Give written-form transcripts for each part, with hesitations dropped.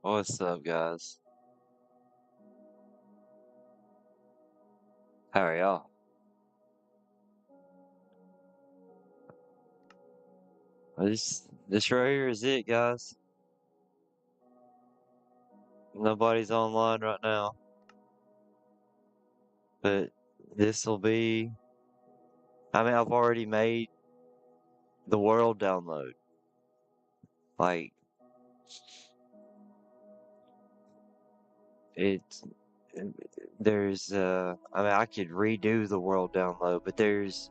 What's up, guys? How are y'all? This right here is it, guys. Nobody's online right now, but this will be. I mean, I've already made the world download. Like, it's. I mean, I could redo the world download, but there's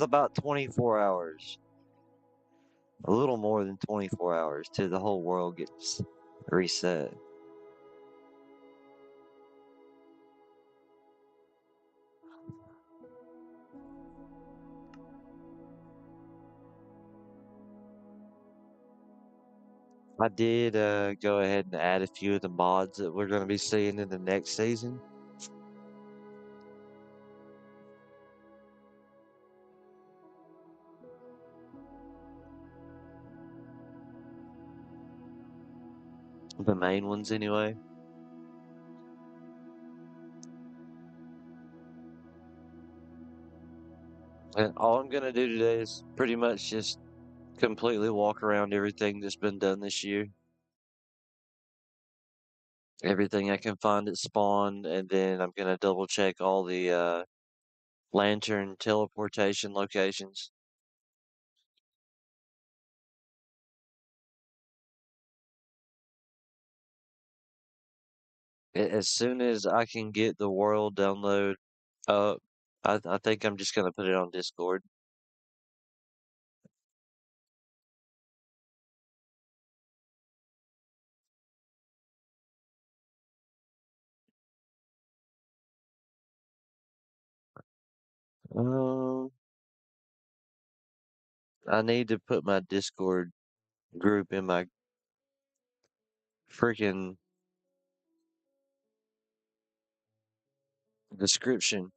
about 24 hours, a little more than 24 hours till the whole world gets reset. I did go ahead and add a few of the mods that we're going to be seeing in the next season. The main ones, anyway. And all I'm going to do today is pretty much just completely walk around everything that's been done this year. Everything I can find at spawn, and then I'm going to double check all the lantern teleportation locations. As soon as I can get the world download up, I think I'm just going to put it on Discord. Um, I need to put my Discord group in my freaking description.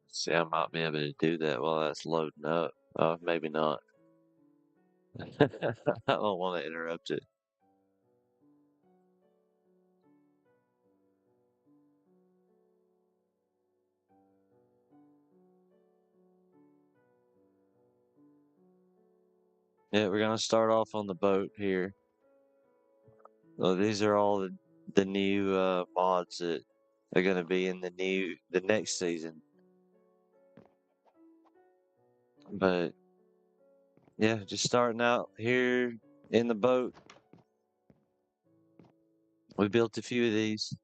See, I might be able to do that while that's loading up. Maybe not. I don't want to interrupt it. Yeah, we're gonna start off on the boat here. So these are all the new mods that are gonna be in the next season. But yeah, just starting out here in the boat. We built a few of these.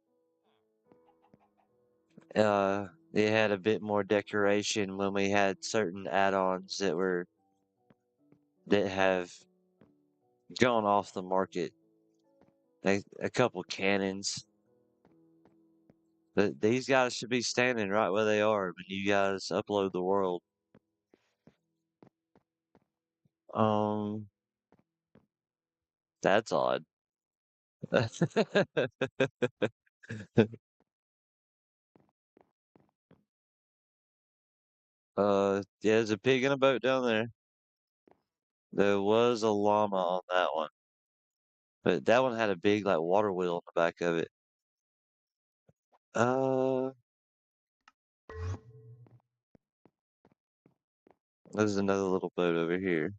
They had a bit more decoration when we had certain add-ons that have gone off the market. A couple cannons. But these guys should be standing right where they are when you guys upload the world. Um, that's odd. Yeah, there's a pig in a boat down there. There was a llama on that one, but that one had a big like water wheel on the back of it. Uh, there's another little boat over here.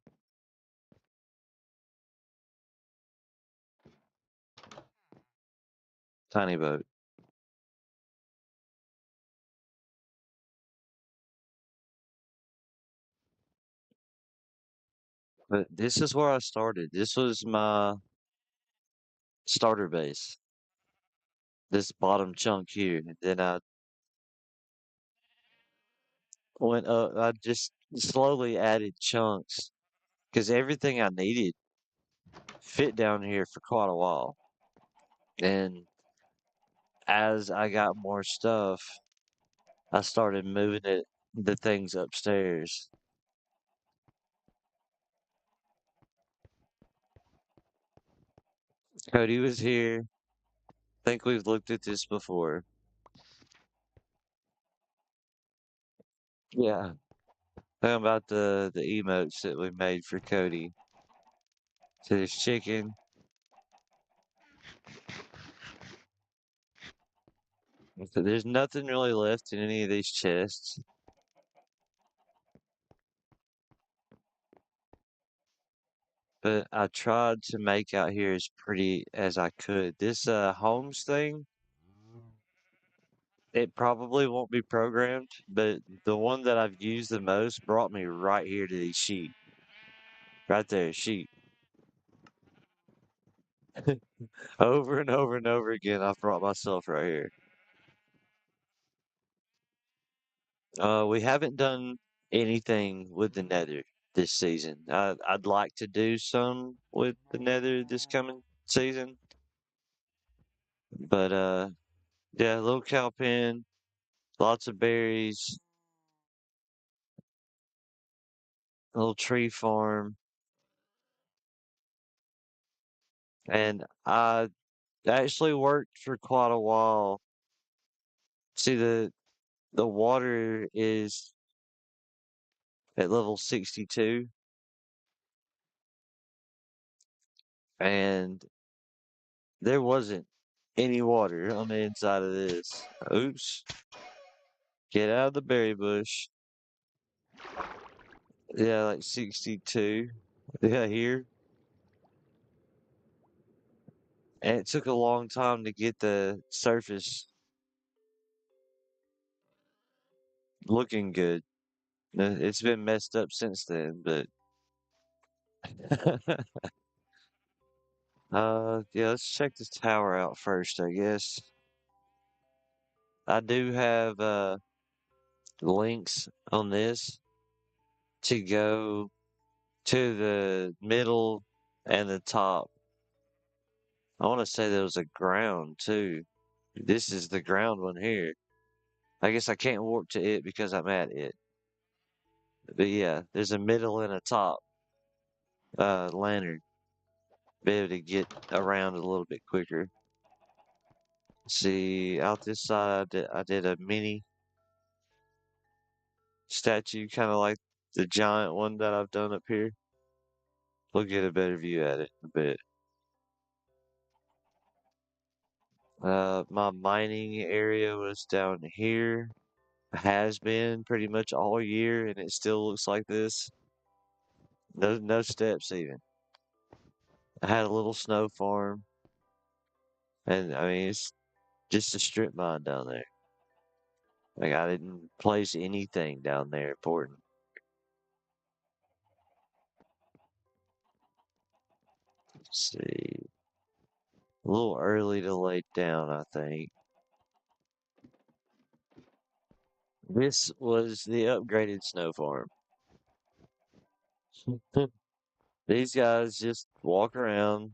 Tiny boat. But this is where I started. This was my starter base. This bottom chunk here. And then I went up. I just slowly added chunks because everything I needed fit down here for quite a while. And as I got more stuff, I started moving the things upstairs. Cody was here. I think we've looked at this before. Yeah. How about the emotes that we made for Cody? So there's chicken. So there's nothing really left in any of these chests. But I tried to make out here as pretty as I could. This homes thing, it probably won't be programmed, but the one that I've used the most brought me right here to these sheep. Right there, sheep. Over and over and over again, I've brought myself right here. We haven't done anything with the Nether this season. I'd like to do some with the Nether this coming season, but yeah, little cow pen, lots of berries, a little tree farm, and I actually worked for quite a while. See, the water is at level 62, and there wasn't any water on the inside of this. Oops. Get out of the berry bush. Yeah, like 62. Yeah, here. And it took a long time to get the surface looking good. It's been messed up since then, but yeah, let's check this tower out first, I guess. I do have links on this to go to the middle and the top. I want to say there was a ground too. This is the ground one here. I guess I can't warp to it because I'm at it. But yeah, there's a middle and a top lantern. Be able to get around a little bit quicker. See, out this side, I did a mini statue, kind of like the giant one that I've done up here. We'll get a better view at it in a bit. My mining area was down here. Has been pretty much all year, and it still looks like this. No steps even. I had a little snow farm, and I mean it's just a strip mine down there. Like I didn't place anything down there important. Let's see. A little early to lay down, I think. This was the upgraded snow farm. These guys just walk around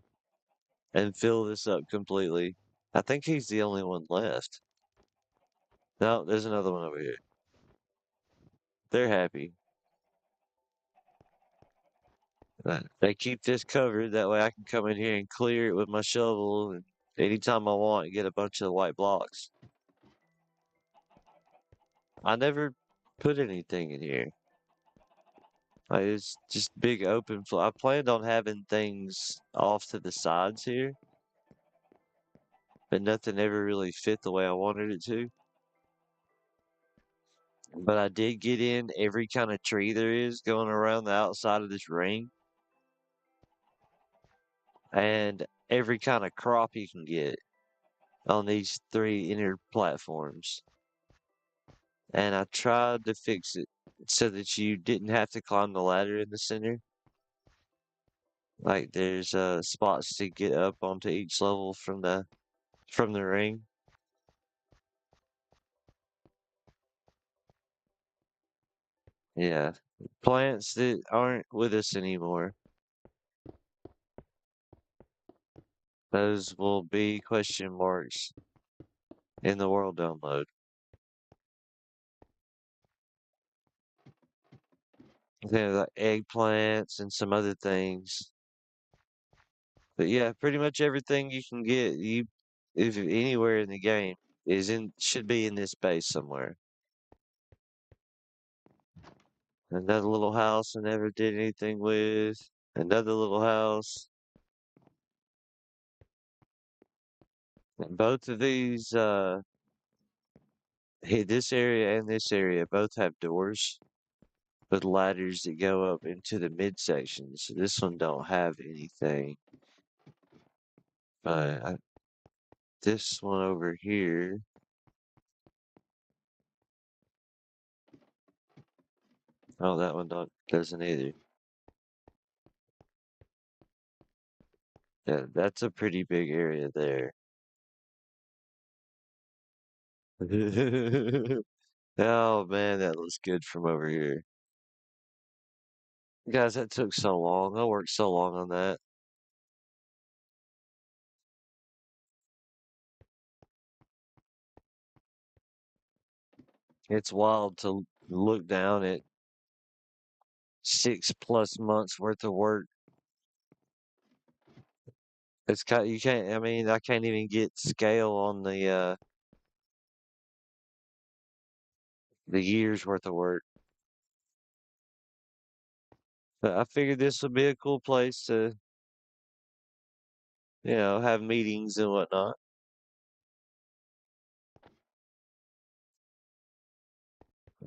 and fill this up completely. I think he's the only one left. No, there's another one over here. They're happy. They keep this covered, that way I can come in here and clear it with my shovel and anytime I want, get a bunch of white blocks. I never put anything in here. Like, it's just big open floor. I planned on having things off to the sides here, but nothing ever really fit the way I wanted it to. But I did get in every kind of tree there is going around the outside of this ring, and every kind of crop you can get on these three inner platforms. And I tried to fix it so that you didn't have to climb the ladder in the center. Like there's spots to get up onto each level from the ring. Yeah. Plants that aren't with us anymore. Those will be question marks in the world download. They're like eggplants and some other things. But yeah, pretty much everything you can get, if anywhere in the game should be in this base somewhere. Another little house I never did anything with. Another little house. And both of these, this area and this area both have doors with ladders that go up into the midsection. So this one don't have anything. But this one over here. Oh, that one doesn't either. Yeah, that's a pretty big area there. Oh man, that looks good from over here. Guys, that took so long. I worked so long on that. It's wild to look down at 6+ months worth of work. You can't, I mean, I can't even get scale on the years worth of work. But I figured this would be a cool place to, have meetings and whatnot.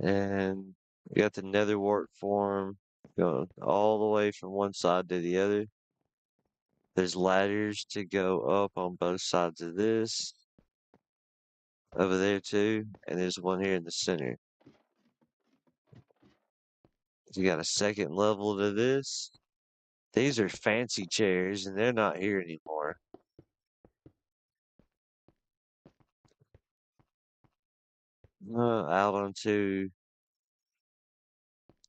And we got the nether wart form going all the way from one side to the other. There's ladders to go up on both sides of this. Over there too. And there's one here in the center. You got a second level to this. These are fancy chairs and they're not here anymore. Out onto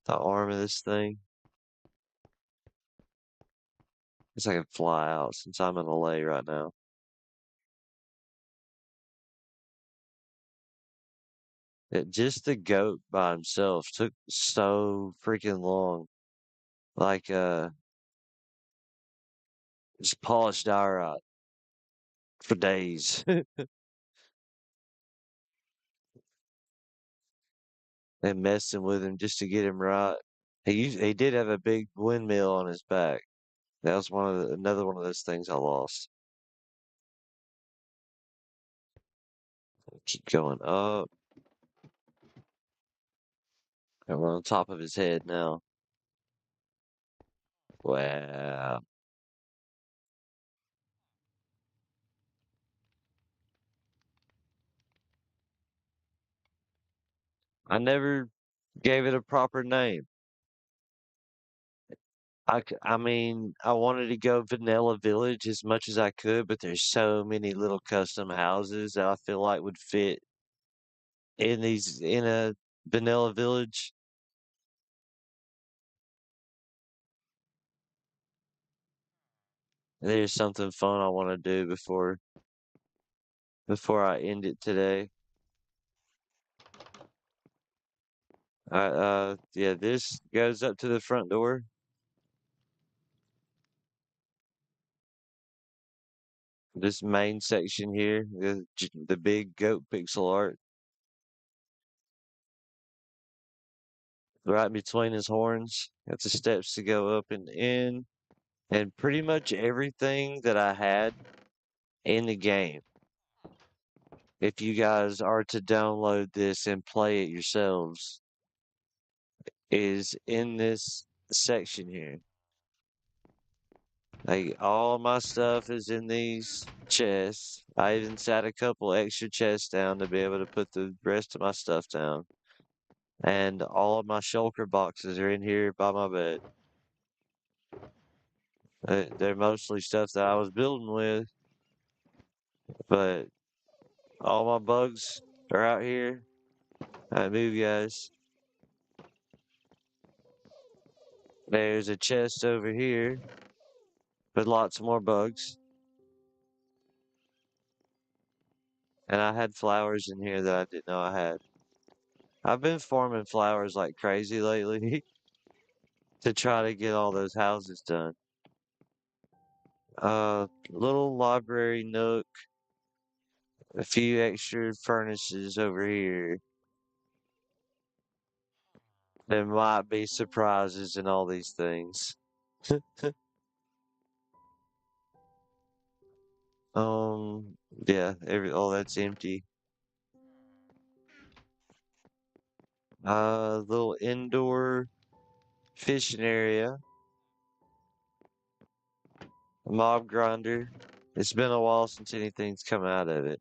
the arm of this thing. Guess I can fly out since I'm in LA right now. Just the goat by himself took so freaking long. Like, just polished diorite for days and messing with him just to get him right. He did have a big windmill on his back. That was another one of those things I lost. Keep going up. And we're on top of his head now. Wow. I never gave it a proper name. I mean, I wanted to go Vanilla Village as much as I could, but there's so many little custom houses that I feel like would fit in a Vanilla Village. There's something fun I want to do before I end it today. Yeah, this goes up to the front door. This main section here, the big goat pixel art right between his horns. Got the steps to go up and in, and pretty much everything that I had in the game. If you guys are to download this and play it yourselves, is in this section here. Like all my stuff is in these chests. I even sat a couple extra chests down to be able to put the rest of my stuff down. And all of my shulker boxes are in here by my bed. They're mostly stuff that I was building with, but all my bugs are out here. Alright, move guys. There's a chest over here with lots more bugs. And I had flowers in here that I didn't know I had. I've been farming flowers like crazy lately to try to get all those houses done. Little library nook, a few extra furnaces over here. There might be surprises in all these things. Um, yeah, all that's empty. Little indoor fishing area, a mob grinder. It's been a while since anything's come out of it.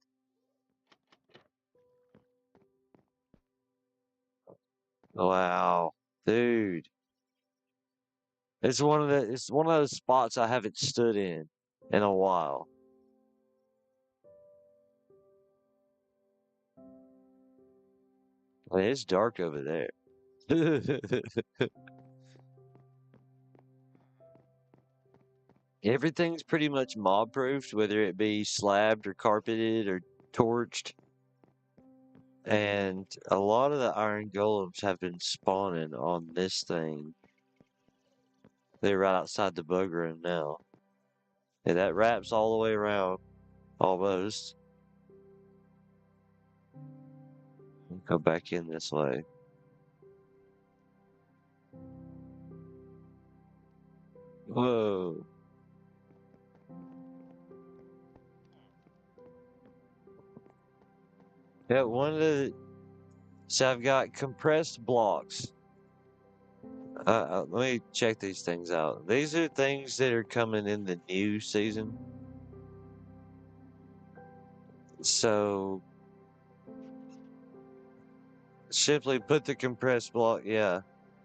Wow, dude. It's one of those spots I haven't stood in a while. I mean, it's dark over there. Everything's pretty much mob proofed, whether it be slabbed or carpeted or torched. And a lot of the iron golems have been spawning on this thing. They're right outside the bug room now. And that wraps all the way around, almost. Go back in this way. Whoa. Yeah, so I've got compressed blocks. Let me check these things out. These are things that are coming in the new season. So simply put the compressed block, yeah.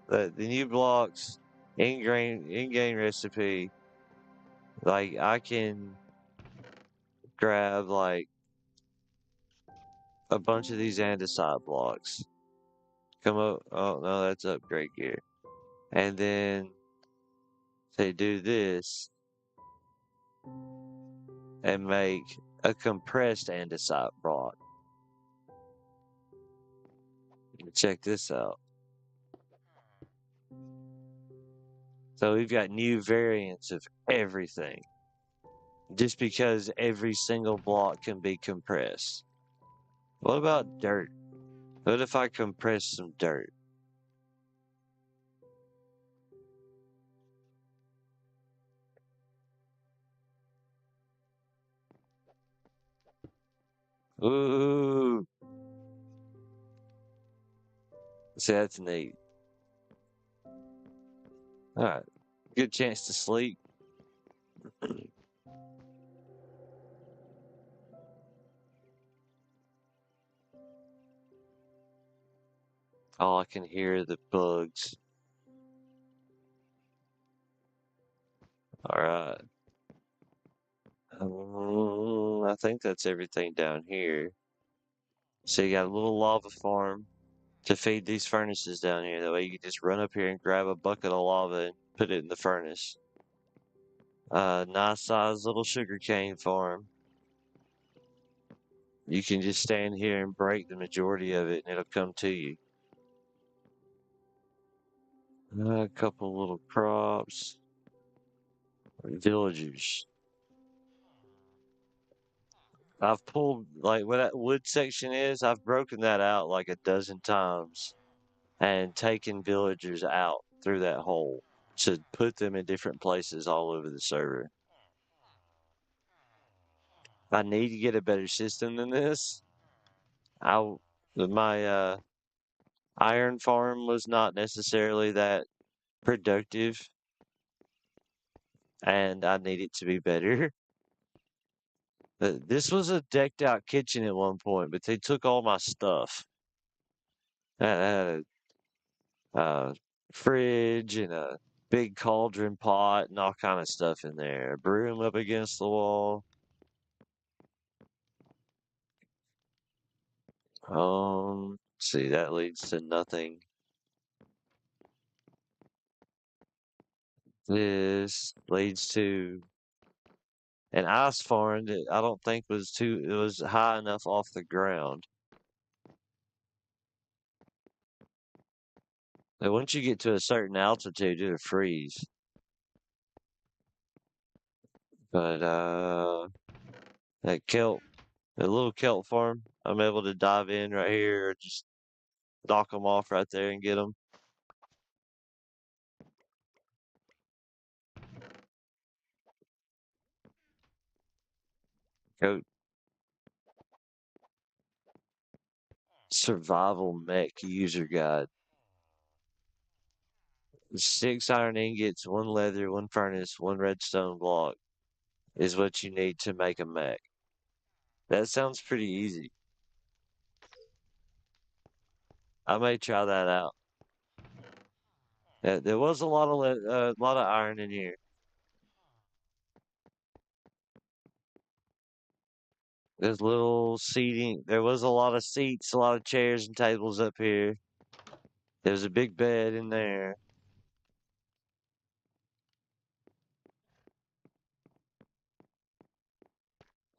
The new blocks, in-game recipe. Like I can grab like a bunch of these andesite blocks. Come up, oh no, that's upgrade gear. And then they do this and make a compressed andesite block. Check this out. So we've got new variants of everything. Just because every single block can be compressed. What about dirt? What if I compress some dirt? Ooh. See, that's neat. Alright. Good chance to sleep. Oh, I can hear the bugs. Alright. I think that's everything down here. So you got a little lava farm to feed these furnaces down here. That way you can just run up here and grab a bucket of lava and put it in the furnace. Nice sized little sugarcane farm. You can just stand here and break the majority of it and it'll come to you. A couple little crops. Villagers. I've pulled, like, where that wood section is, I've broken that out like a dozen times and taken villagers out through that hole to put them in different places all over the server. I need to get a better system than this. My iron farm was not necessarily that productive, and I need it to be better. This was a decked out kitchen at one point, but they took all my stuff. I had a fridge and a big cauldron pot and all kind of stuff in there. A broom up against the wall. See, that leads to nothing. This leads to an ice farm that I don't think it was high enough off the ground. And once you get to a certain altitude, it'll freeze. But, that kelp, a little kelp farm, I'm able to dive in right here or just knock them off right there and get them. Goat survival mech user guide. 6 iron ingots, 1 leather, 1 furnace, 1 redstone block is what you need to make a mech. That sounds pretty easy. I may try that out. There was a lot of iron in here. There's little seating. There was a lot of seats, a lot of chairs and tables up here. There's a big bed in there.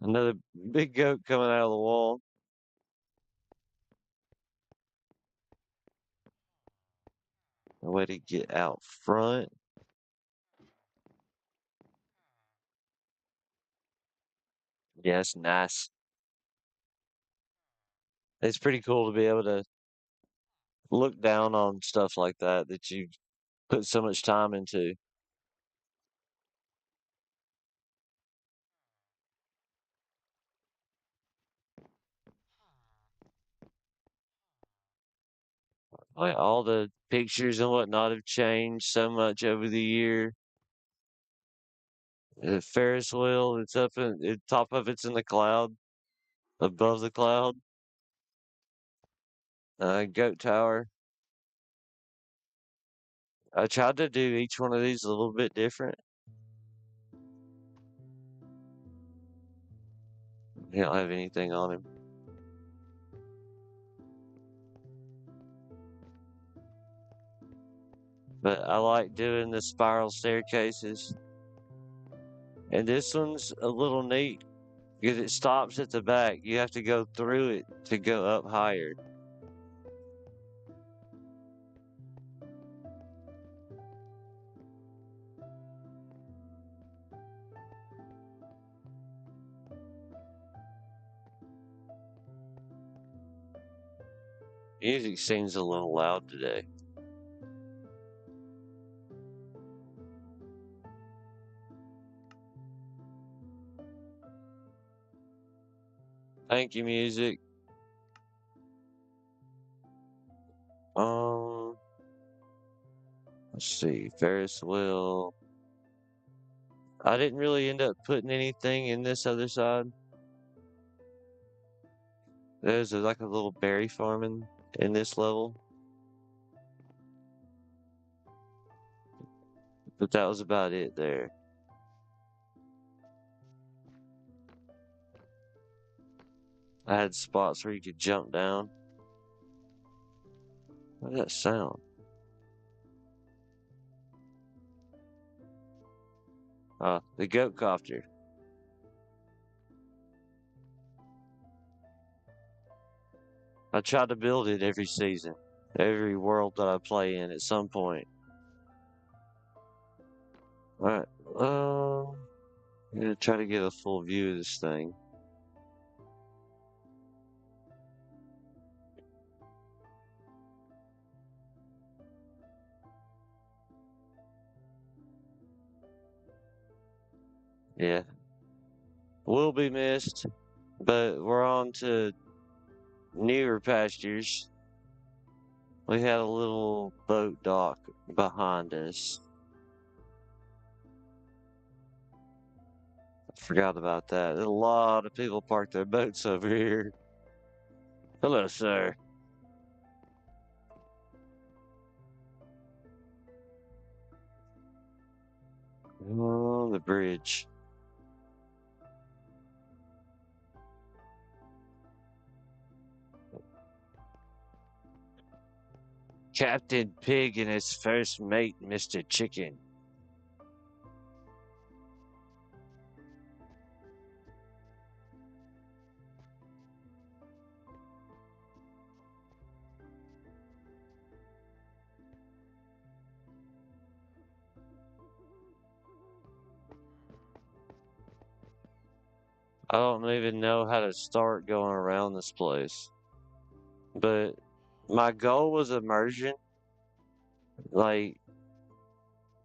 Another big goat coming out of the wall. A way to get out front. Yeah, it's nice. It's pretty cool to be able to look down on stuff like that you put so much time into. Like all the pictures and whatnot have changed so much over the year. The Ferris wheel, it's up in the top of it's in the cloud, above the cloud. Goat tower. I tried to do each one of these a little bit different. He don't have anything on him. But I like doing the spiral staircases. And this one's a little neat because it stops at the back. You have to go through it to go up higher. Music seems a little loud today. Thank you, music. Um, let's see. Ferris wheel. I didn't really end up putting anything in this other side. There's like a little berry farming in this level. But that was about it there. I had spots where you could jump down. What did that sound? The goat copter. I try to build it every season, every world that I play in at some point. Alright, I'm gonna try to get a full view of this thing. Yeah. Will be missed, but we're on to newer pastures. We had a little boat dock behind us. I forgot about that. There's a lot of people park their boats over here. Hello, sir. Oh, the bridge. Captain Pig and his first mate, Mr. Chicken. I don't even know how to start going around this place. But my goal was immersion, like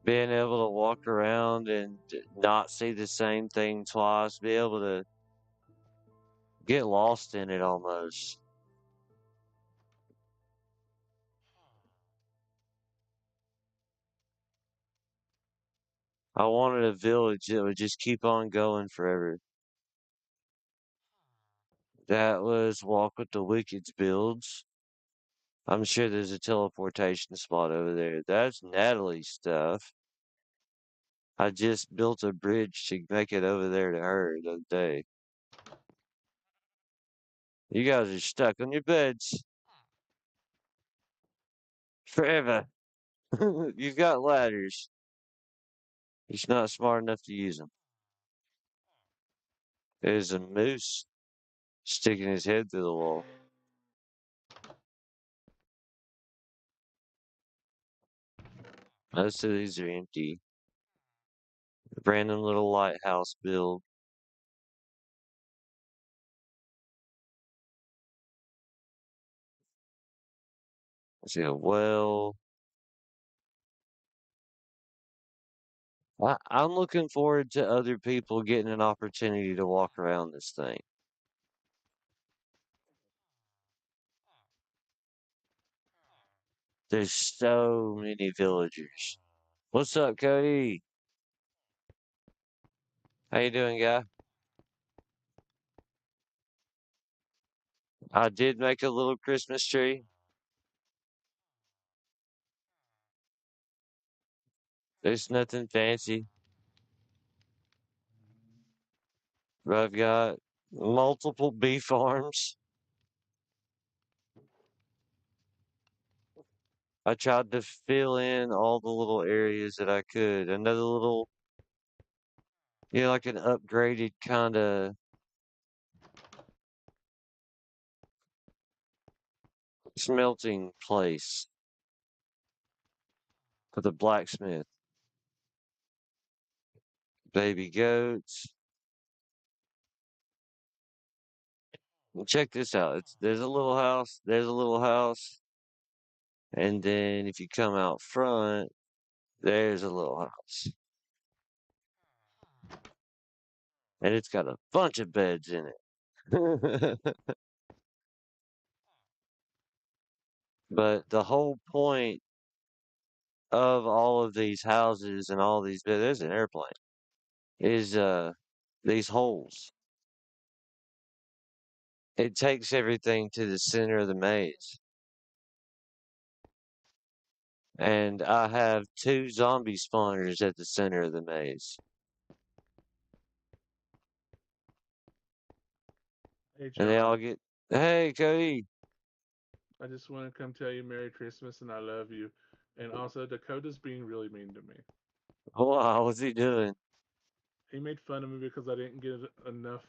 being able to walk around and not see the same thing twice, be able to get lost in it almost. I wanted a village that would just keep on going forever. That was Walk with the Wicked's builds. I'm sure there's a teleportation spot over there. That's Natalie's stuff. I just built a bridge to make it over there to her the other day. You guys are stuck on your beds forever. You've got ladders. He's not smart enough to use them. There's a moose sticking his head through the wall. Most of these are empty. Random little lighthouse build. I see a well. I'm looking forward to other people getting an opportunity to walk around this thing. There's so many villagers. What's up, Cody? How you doing, guy? I did make a little Christmas tree. There's nothing fancy, but I've got multiple bee farms. I tried to fill in all the little areas that I could. Another little, like an upgraded kind of smelting place for the blacksmith. Baby goats. Check this out. There's a little house. There's a little house. And then if you come out front, there's a little house. And it's got a bunch of beds in it. But the whole point of all of these houses and all these beds, there's an airplane, is these holes. It takes everything to the center of the maze. And I have 2 zombie spawners at the center of the maze. Hey, And they John. all get, hey, Cody. I just want to come tell you Merry Christmas and I love you. And also, Dakota's being really mean to me. Wow, what's he doing? He made fun of me because I didn't get enough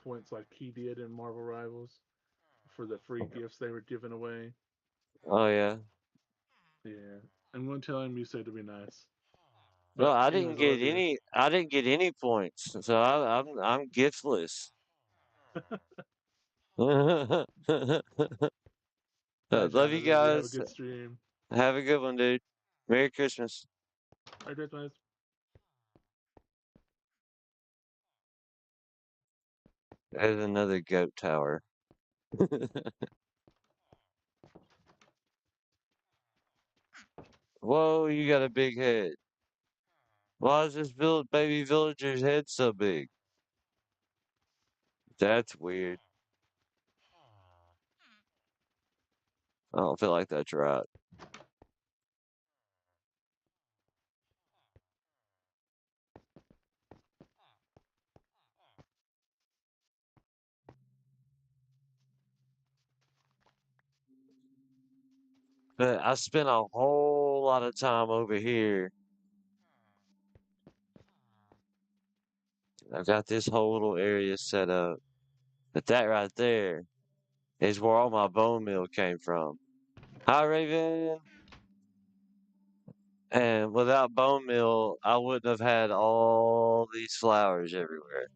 points like he did in Marvel Rivals for the free gifts they were giving away. Oh, yeah. Yeah. I'm going to tell him you said to be nice. Well, But, anyways, I love you. I didn't get any points, so I'm giftless. Bye, Love John. I you love you. Have a guys. good stream. Have a good one, dude. Merry Christmas. Merry Christmas. There's another goat tower. Whoa, you got a big head. Why is this baby villager's head so big? That's weird. I don't feel like that's right. But I spent a whole lot of time over here. I've got this whole little area set up. But that right there is where all my bone meal came from. Hi, Raven. And without bone meal, I wouldn't have had all these flowers everywhere.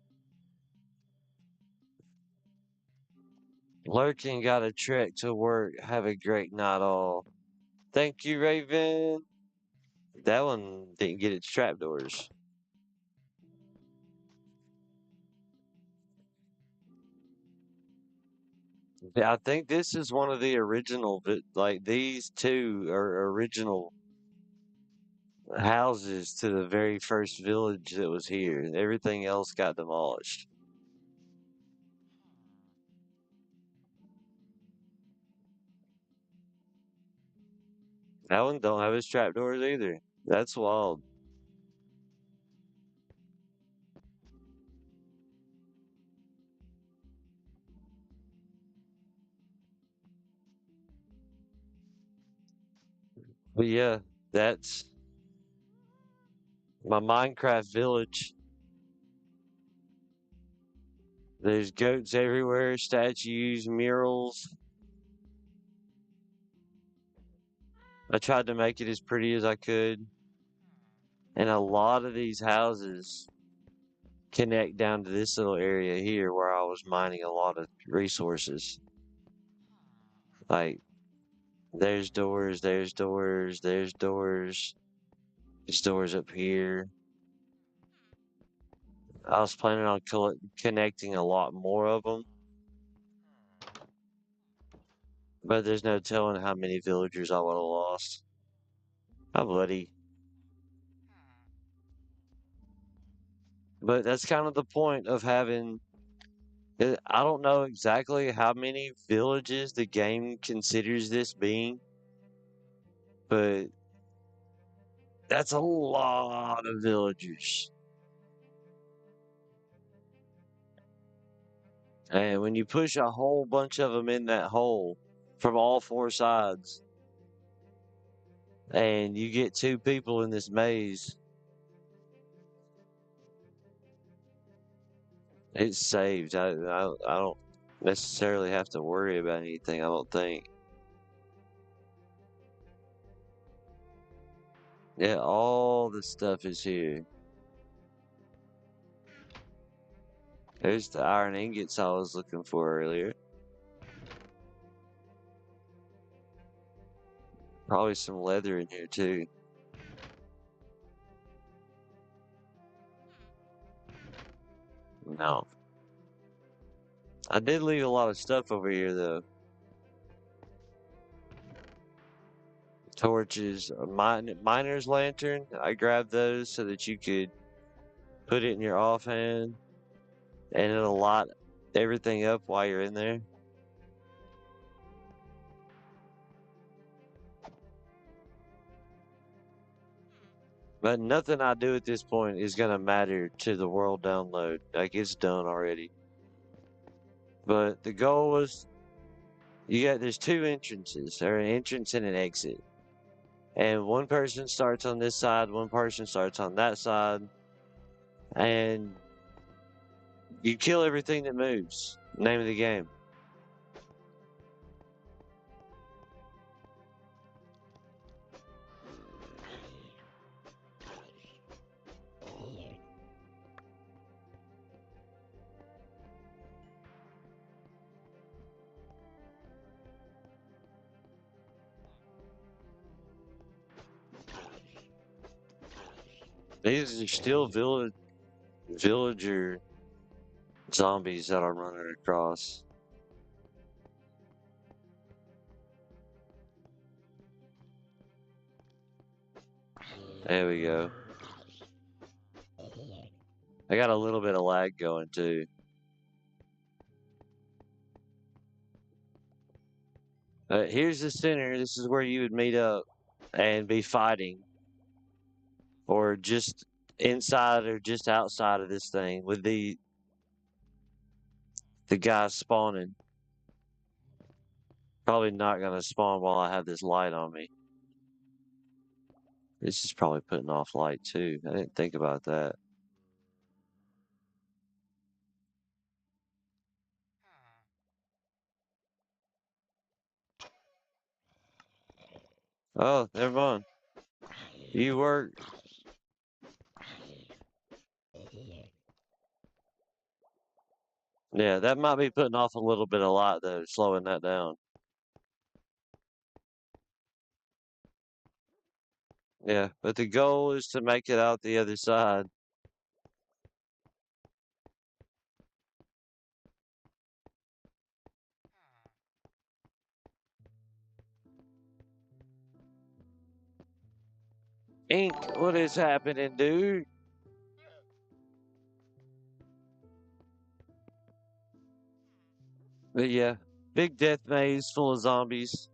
Lurking got a trek to work. Have a great night all. Thank you, Raven. That one didn't get its trapdoors. Yeah, I think this is one of the original, like these two are original houses to the very first village that was here. Everything else got demolished. That one don't have its trapdoors either. That's wild. But yeah, that's my Minecraft village. There's goats everywhere, statues, murals. I tried to make it as pretty as I could. And a lot of these houses connect down to this little area here where I was mining a lot of resources. Like, there's doors, there's doors, there's doors. There's doors up here. I was planning on connecting a lot more of them, but there's no telling how many villagers I would have lost. Oh, bloody. But that's kind of the point of having. I don't know exactly how many villages the game considers this being, but that's a lot of villagers. And when you push a whole bunch of them in that hole from all four sides, and you get two people in this maze, it's saved. I don't necessarily have to worry about anything, I don't think. Yeah, all the stuff is here. There's the iron ingots I was looking for earlier. Probably some leather in here too. No. I did leave a lot of stuff over here though. Torches, a miner's lantern. I grabbed those so that you could put it in your offhand and it'll light everything up while you're in there. But nothing I do at this point is gonna matter to the world download. Like it's done already. But the goal was there's two entrances, or an entrance and an exit. And one person starts on this side, one person starts on that side, and you kill everything that moves. Name of the game. These are still villager zombies that I'm running across. There we go. I got a little bit of lag going too. Here's the center. This is where you would meet up and be fighting, or just inside or just outside of this thing with the guys spawning. Probably not gonna spawn while I have this light on me. This is probably putting off light too. I didn't think about that. Oh, never mind. You work. Yeah, that might be putting off a little bit of light though, slowing that down. Yeah, but the goal is to make it out the other side. Ink, what is happening, dude? But yeah, big death maze full of zombies.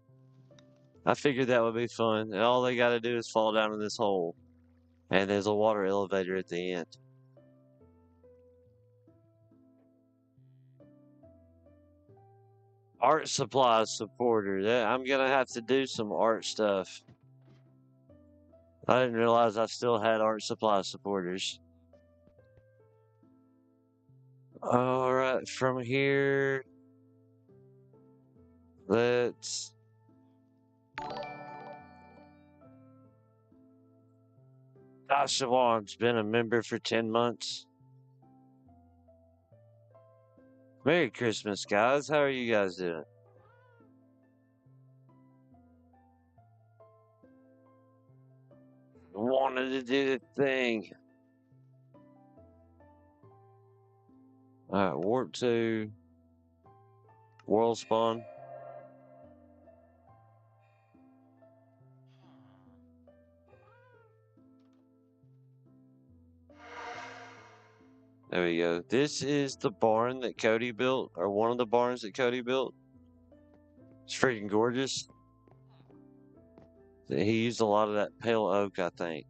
I figured that would be fun. And all they gotta do is fall down in this hole. And there's a water elevator at the end. Art supplies supporter. I'm gonna have to do some art stuff. I didn't realize I still had art supply supporters. Alright, from here, let's... Siobhan's been a member for 10 months. Merry Christmas, guys. How are you guys doing? Wanted to do the thing. Alright, warp to world spawn. There we go. This is the barn that Cody built, or one of the barns that Cody built. It's freaking gorgeous. He used a lot of that pale oak, I think.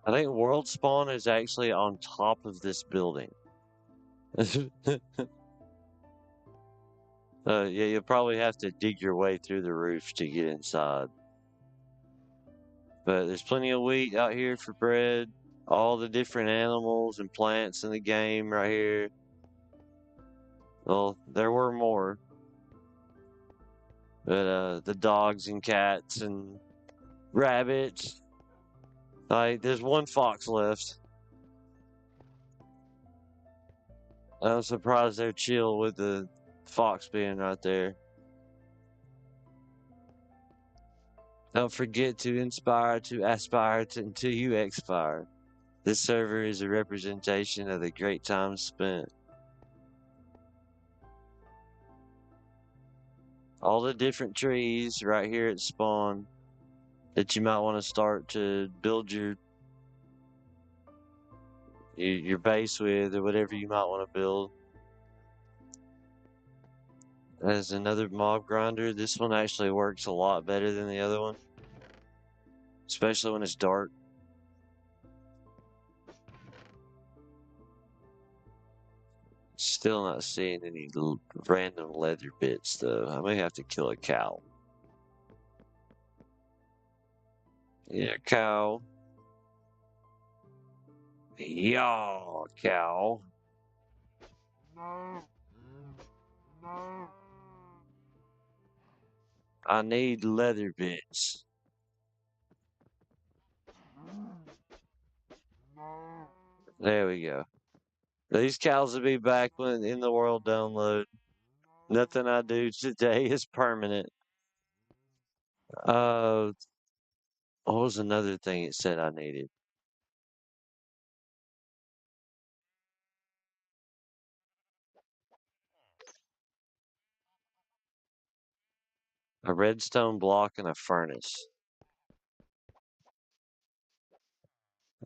I think world spawn is actually on top of this building. Yeah, you'll probably have to dig your way through the roof to get inside. But there's plenty of wheat out here for bread. All the different animals and plants in the game right here. Well, there were more. But the dogs and cats and rabbits. Like, there's one fox left. I'm surprised they're chill with the fox being right there. Don't forget to inspire to aspire to, until you expire. This server is a representation of the great times spent. All the different trees right here at spawn that you might want to start to build your base with, or whatever you might want to build. There's another mob grinder. This one actually works a lot better than the other one, especially when it's dark. Still not seeing any random leather bits though. I may have to kill a cow. Yeah, cow. Yeah, cow. I need leather bits. There we go. These cows will be back when in the world download. Nothing I do today is permanent. What was another thing it said I needed? A redstone block and a furnace.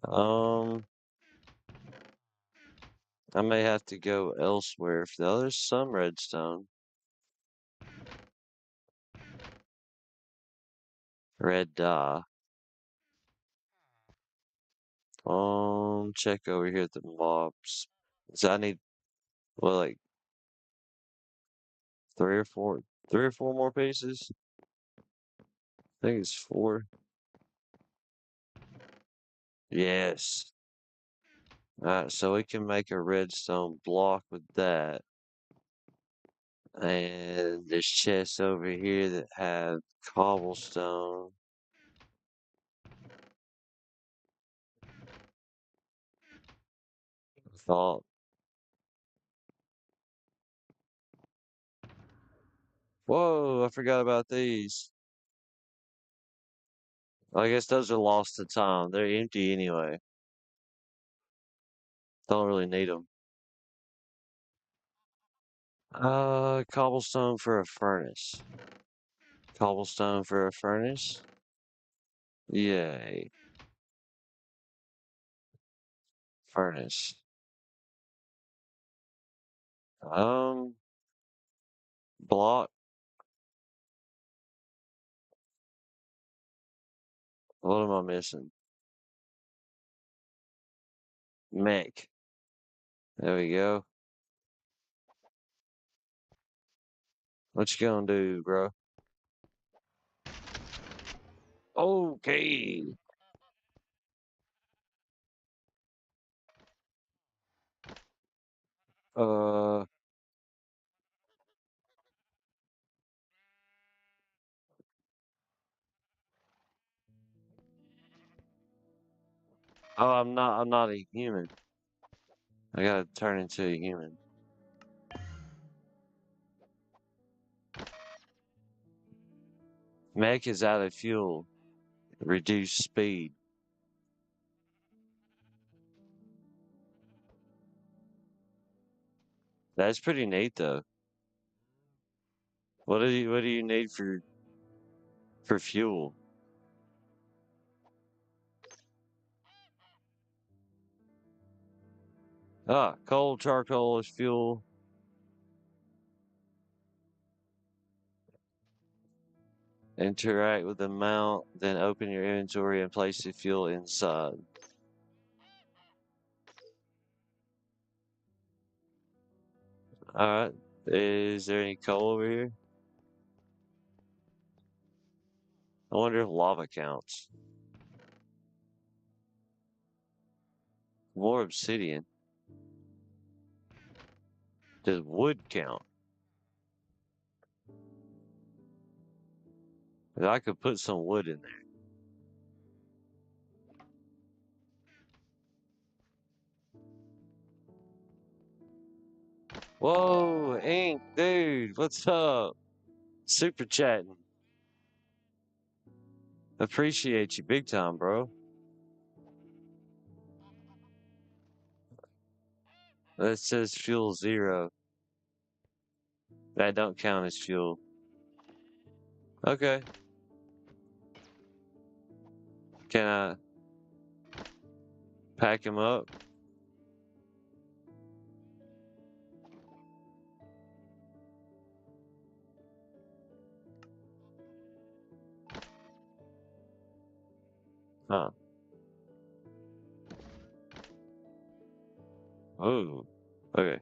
Um, I may have to go elsewhere. Oh, there's some redstone. Red dye. Check over here at the mobs. So I need, well, like three or four, three or four more pieces. I think it's four. Yes. Alright, so we can make a redstone block with that. And there's chests over here that have cobblestone. Thought. Whoa, I forgot about these. I guess those are lost to time. They're empty anyway. Don't really need them. Cobblestone for a furnace. Cobblestone for a furnace. Yay. Furnace. Um, block. What am I missing? Mech. There we go. What you gonna do, bro? Okay. Uh, oh, I'm not a human. I gotta turn into a human. Mech is out of fuel. Reduce speed. That's pretty neat though. What do you need for fuel? Ah, coal, charcoal is fuel. Interact with the mount, then open your inventory and place the fuel inside. Alright. Is there any coal over here? I wonder if lava counts. More obsidian. Does wood count? I could put some wood in there. Whoa, Ink, dude, what's up? Super chatting. Appreciate you big time, bro. That says fuel 0. That don't count as fuel. Okay. Can I pack him up? Huh. Oh. Okay.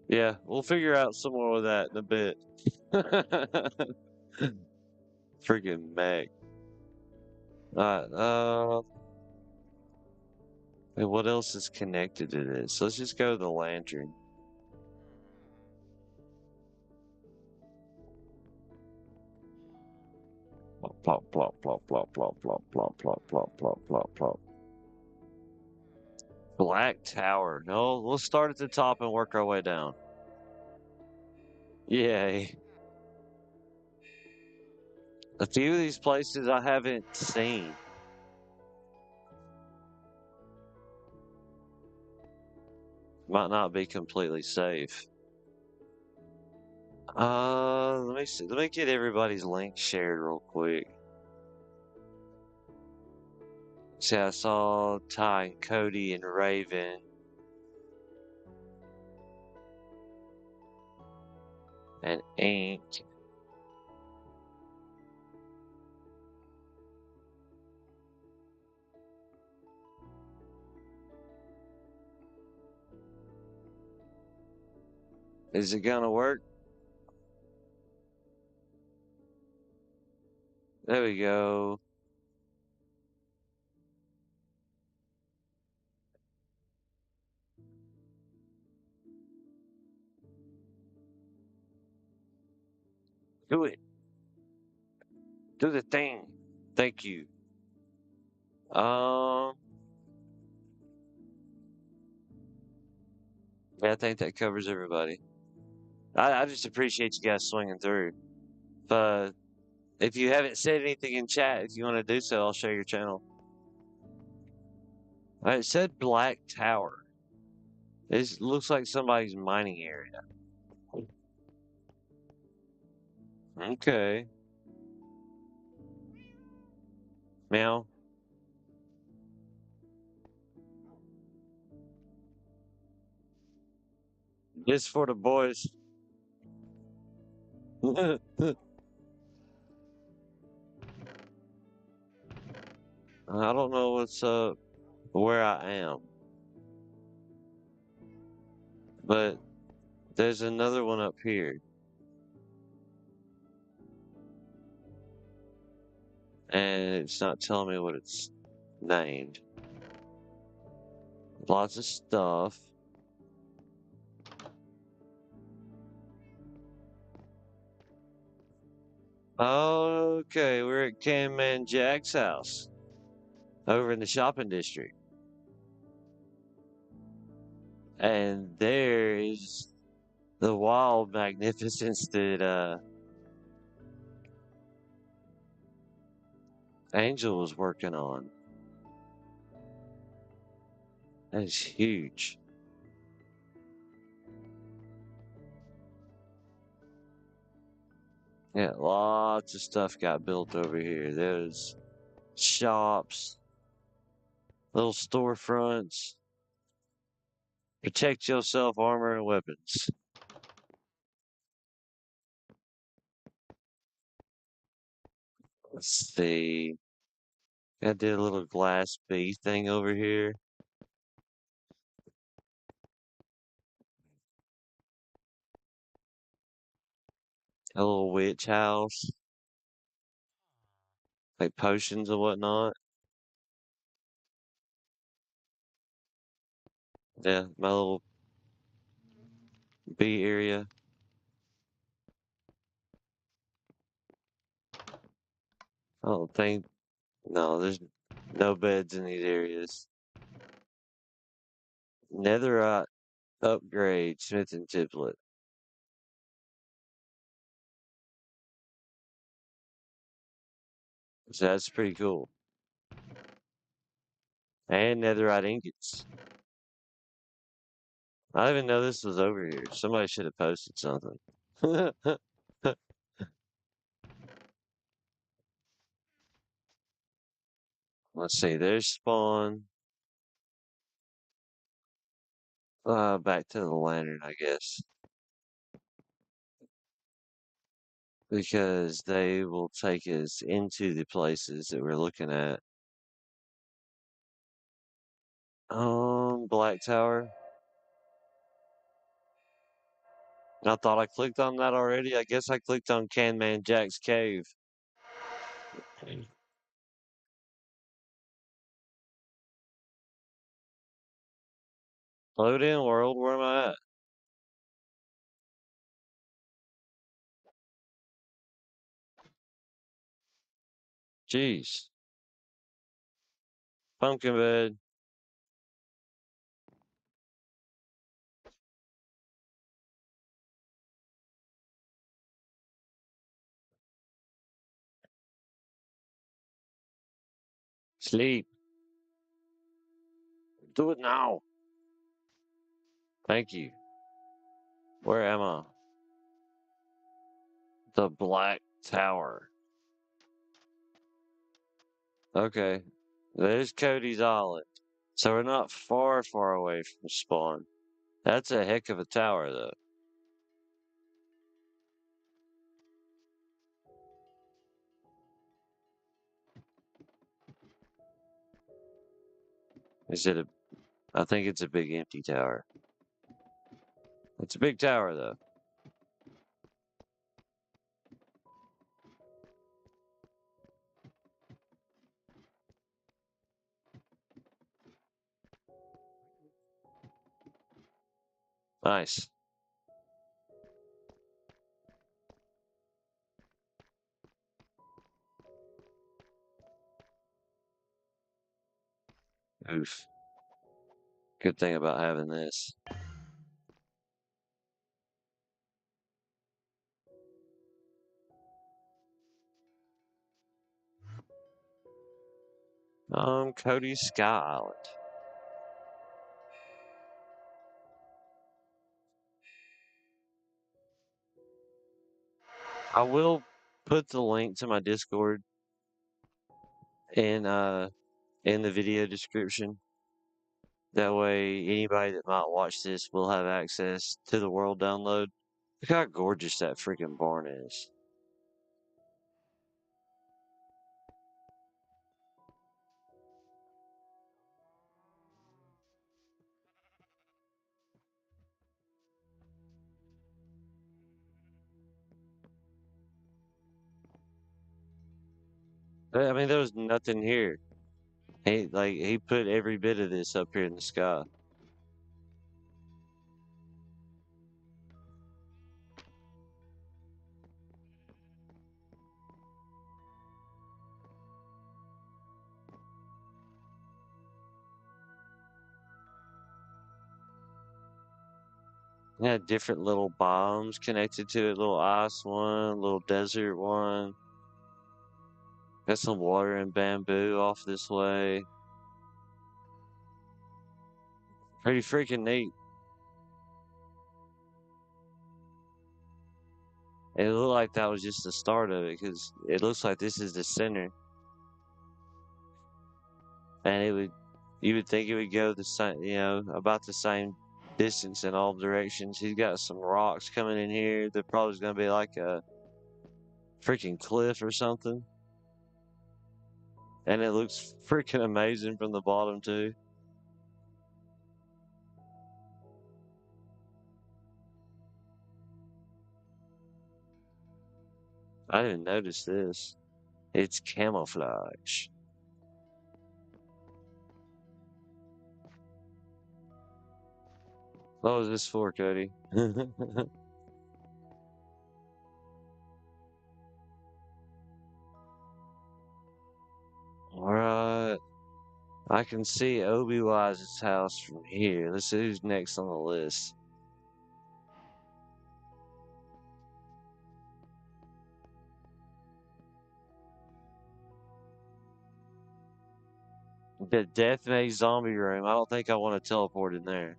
Yeah, we'll figure out some more of that in a bit. Freaking Meg. Alright, and what else is connected to this? Let's just go to the lantern. Plop, plop, plop, plop, plop, plop, plop, plop, plop, plop, plop, plop, plop. Black Tower. No, we'll start at the top and work our way down. Yay. A few of these places I haven't seen. Might not be completely safe. Let me see. Let me get everybody's link shared real quick. See, I saw Ty and Cody and Raven. And Ink. Is it gonna work? There we go. Do it. Do the thing. Thank you. Um, Yeah, I think that covers everybody. I just appreciate you guys swinging through. But if you haven't said anything in chat, if you want to do so, I'll share your channel. It said Black Tower. It looks like somebody's mining area. Okay. Meow. Just for the boys. I don't know what's up where I am, but there's another one up here, and it's not telling me what it's named. Lots of stuff. Okay, we're at Can Man Jack's house over in the shopping district. And there is the wild magnificence that Angel was working on. That is huge. Yeah, lots of stuff got built over here. There's shops, little storefronts. Protect yourself, armor and weapons. Let's see. I did a little glass bee thing over here. A little witch house. Like potions and whatnot. Yeah, my little bee area. I don't think, no, there's no beds in these areas. Netherite upgrade, Smith and Tiplet. So that's pretty cool. And netherite ingots. I didn't even know this was over here. Somebody should have posted something. Let's see, there's spawn. Back to the lantern, I guess. Because they will take us into the places that we're looking at. Black Tower. I thought I clicked on that already. I guess I clicked on Can Man Jack's cave. Load in world, where am I at? Jeez. Pumpkin bed. Sleep. Do it now. Thank you. Where am I? The Black Tower. Okay. There's Cody's Island. So we're not far, far away from spawn. That's a heck of a tower, though. Is it a... I think it's a big empty tower. It's a big tower, though. Nice. Oof. Good thing about having this. Cody's Sky Island. I will put the link to my Discord in the video description. That way anybody that might watch this will have access to the world download. Look how gorgeous that freaking barn is. I mean, there was nothing here. He put every bit of this up here in the sky. It had different little biomes connected to it. Little ice one, little desert one. Got some water and bamboo off this way. Pretty freaking neat. It looked like that was just the start of it because it looks like this is the center. And you would think it would go the same, about the same distance in all directions. He's got some rocks coming in here. They're probably going to be like a freaking cliff or something. And it looks freaking amazing from the bottom too. I didn't notice this. It's camouflage. What was this for, Cody? Alright. I can see Obi-Wise's house from here. Let's see who's next on the list. The Deathmate Zombie Room. I don't think I want to teleport in there.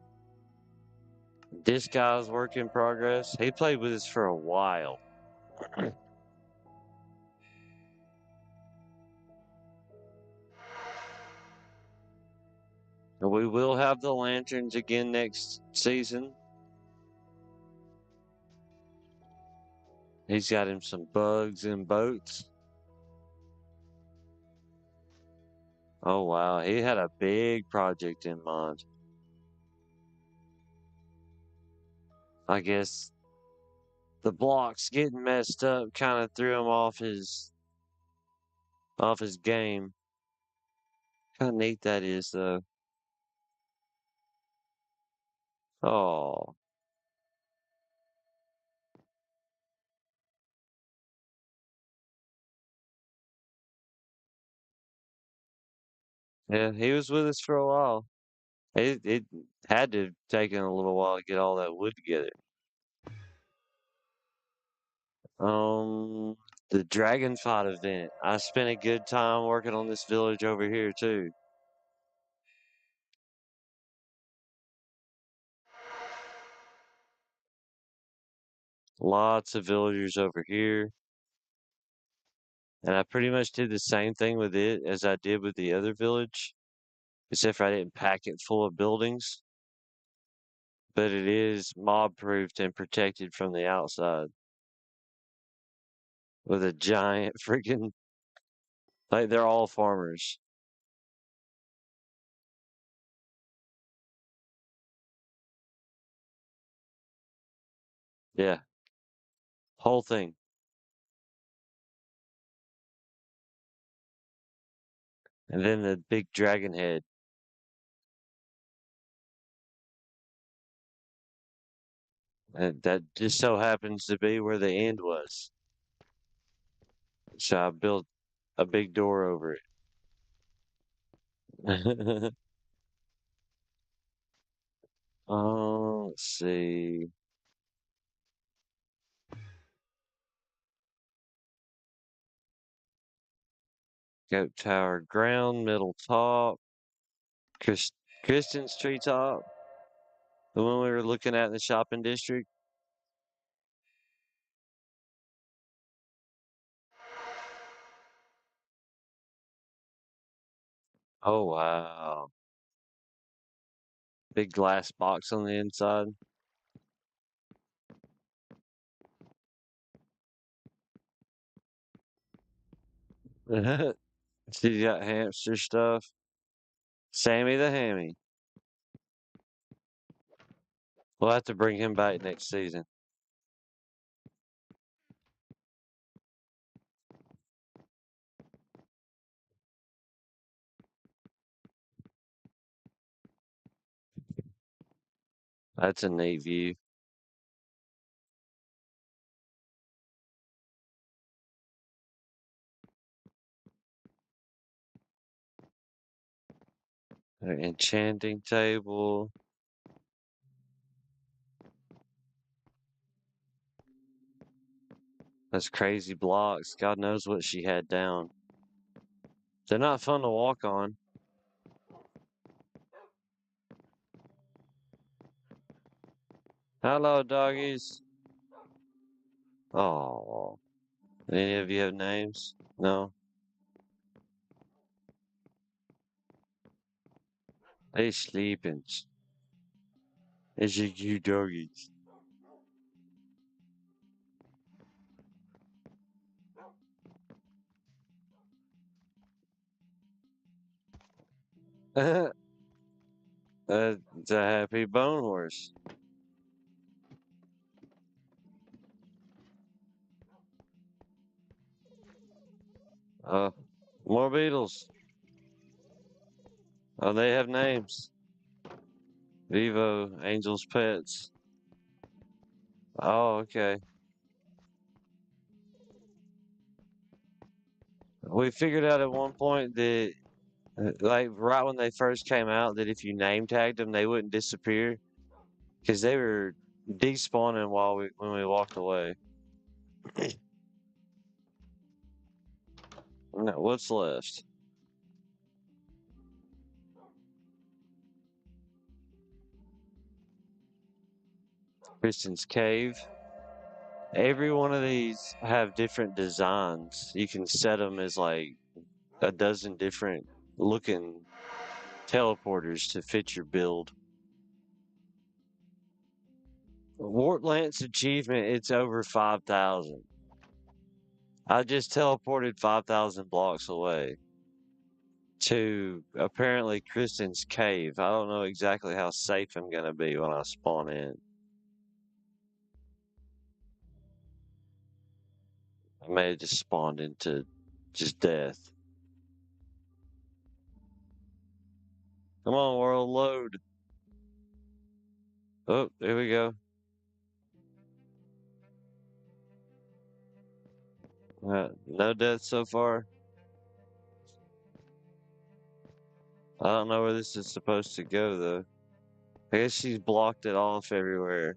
This guy's work in progress. He played with us for a while. We will have the lanterns again next season. He's got him some bugs and boats. Oh wow, he had a big project in mind. I guess the blocks getting messed up kind of threw him off his game. How neat that is though. Oh. Yeah, he was with us for a while. It had to have taken a little while to get all that wood together. Um, the dragon fight event. I spent a good time working on this village over here too. Lots of villagers over here. And I pretty much did the same thing with it as I did with the other village, except for I didn't pack it full of buildings. But it is mob proofed and protected from the outside with a giant freaking, like they're all farmers. Yeah, whole thing. And then the big dragon head. And that just so happens to be where the end was. So I built a big door over it. Let's see. Goat Tower ground, middle top. Kristins treetop. The one we were looking at in the shopping district. Oh, wow. Big glass box on the inside. She's got hamster stuff. Sammy the Hammy. We'll have to bring him back next season. That's a neat view. An enchanting table. That's crazy blocks. God knows what she had down. They're not fun to walk on. Hello, doggies. Oh, any of you have names? No? They sleeping. It's just you doggies. It's a happy bone horse. Uh, more beetles. Oh, they have names. Vivo, Angel's Pets. Oh, okay. We figured out at one point that, like, right when they first came out, that if you name tagged them, they wouldn't disappear because they were despawning when we walked away. No, what's left? Kristen's Cave. Every one of these have different designs. You can set them as like a dozen different looking teleporters to fit your build. Warp Lance achievement, it's over 5,000. I just teleported 5,000 blocks away to apparently Kristen's cave. I don't know exactly how safe I'm gonna be when I spawn in. I may have just spawned into just death. Come on, world, load. Oh, here we go. No deaths so far. I don't know where this is supposed to go, though. I guess she's blocked it off everywhere.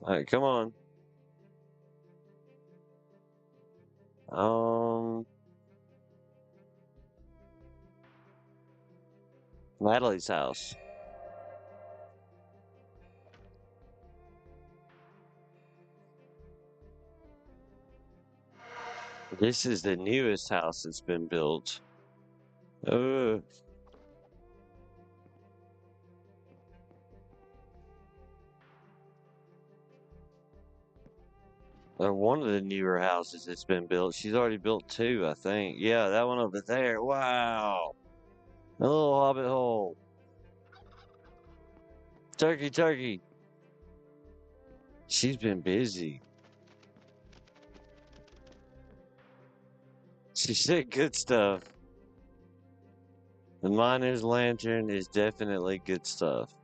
Alright, come on. Natalie's house. This is the newest house that's been built. Ugh. Or one of the newer houses that's been built. She's already built two, I think. Yeah, that one over there. Wow. A little hobbit hole. Turkey, turkey. She's been busy. She said good stuff. The miner's lantern is definitely good stuff.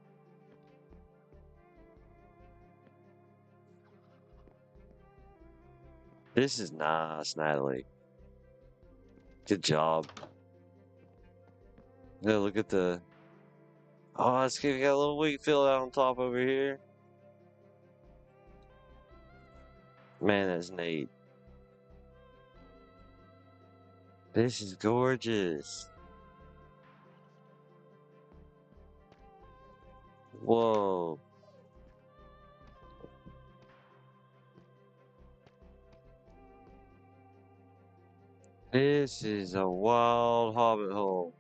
This is nice, Natalie. Good job. Yeah, look at the. Oh, it's got a little wheat field out on top over here. Man, that's neat. This is gorgeous. Whoa. This is a wild hobbit hole.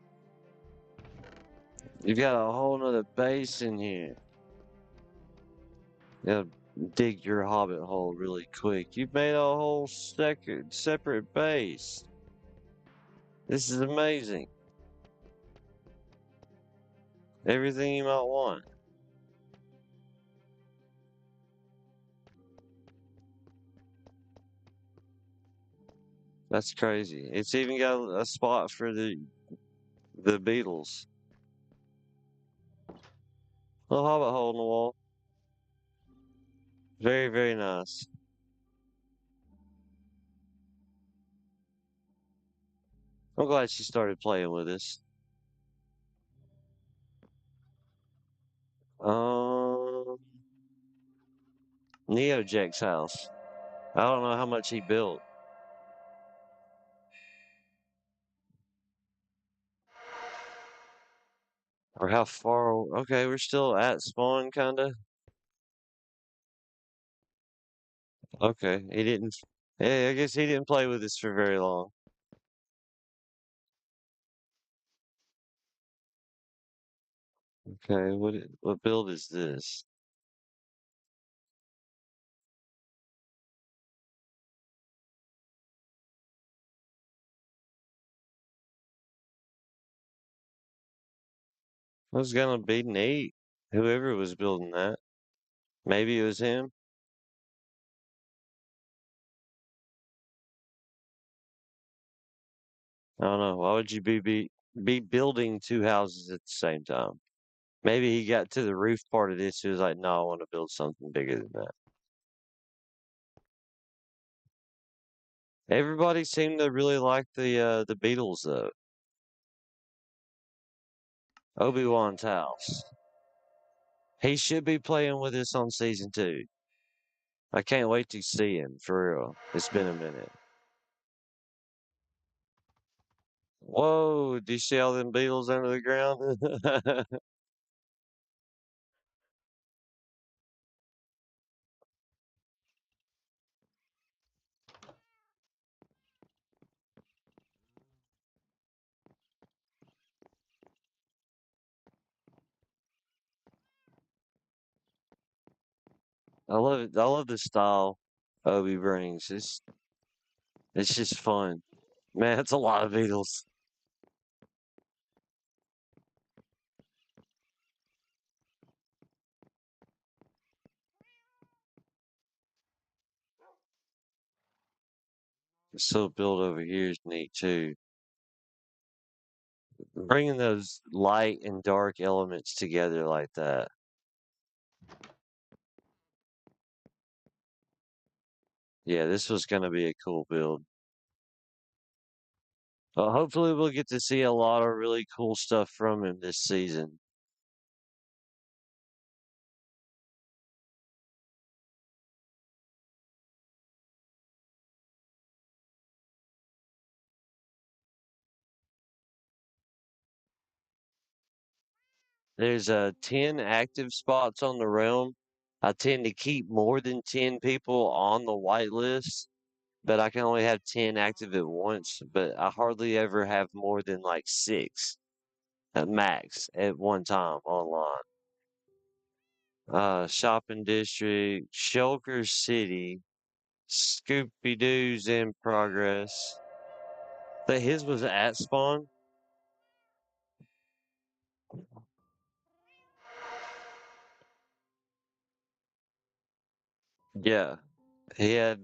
You got a whole nother base in here. You gotta dig your hobbit hole really quick. You've made a whole separate base. This is amazing. Everything you might want. That's crazy. It's even got a spot for the beetles. Little hobbit hole in the wall. Very, very nice. I'm glad she started playing with us. Um, Jack's house. I don't know how much he built. Or how far. Okay, we're still at spawn, kinda. Okay, he didn't. Yeah, I guess he didn't play with us for very long. Okay, what build is this? That's gonna be neat. Whoever was building that. Maybe it was him. I don't know. Why would you be building two houses at the same time? Maybe he got to the roof part of this. He was like, "No, I want to build something bigger than that." Everybody seemed to really like the Beatles though. Obi-Wan's house. He should be playing with us on season 2. I can't wait to see him for real. It's been a minute. Whoa! Do you see all them beetles under the ground? I love it. I love the style Obi brings. It's just fun. Man, it's a lot of beetles. So build over here is neat too. Bringing those light and dark elements together like that. Yeah, this was going to be a cool build. Hopefully we'll get to see a lot of really cool stuff from him this season. There's 10 active spots on the realm. I tend to keep more than 10 people on the whitelist, but I can only have 10 active at once. But I hardly ever have more than like 6 at max at one time online. Shopping district, Shulker City, Scooby Doo's in progress. But his was at spawn. Yeah, he had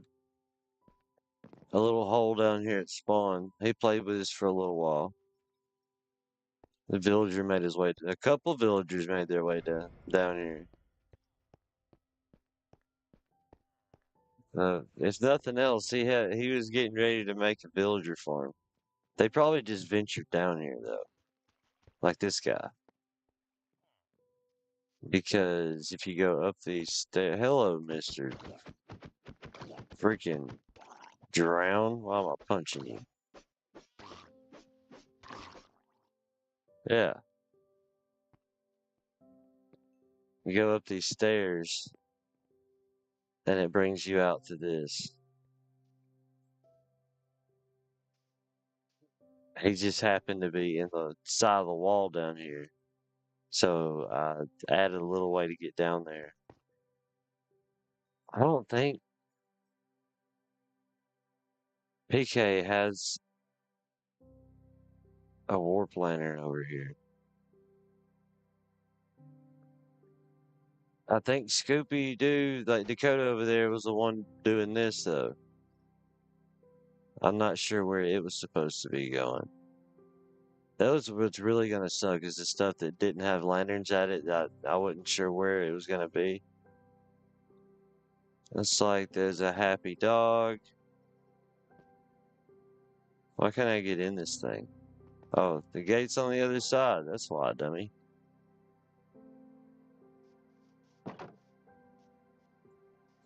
a little hole down here at spawn. He played with us for a little while. The villager made his way. A couple villagers made their way down here. If nothing else, he was getting ready to make a villager farm. They probably just ventured down here though, like this guy. Because if you go up these stairs, hello, Mister Freaking Drown. Why am I punching you? Yeah, you go up these stairs, and it brings you out to this. He just happened to be in the side of the wall down here. So I added a little way to get down there. I don't think PK has a warp lantern over here. I think Scoopy Doo, like Dakota over there, was the one doing this though. I'm not sure where it was supposed to be going. That was what's really gonna suck is the stuff that didn't have lanterns at it. I wasn't sure where it was gonna be. It's like there's a happy dog. Why can't I get in this thing? Oh, the gate's on the other side. That's why, dummy.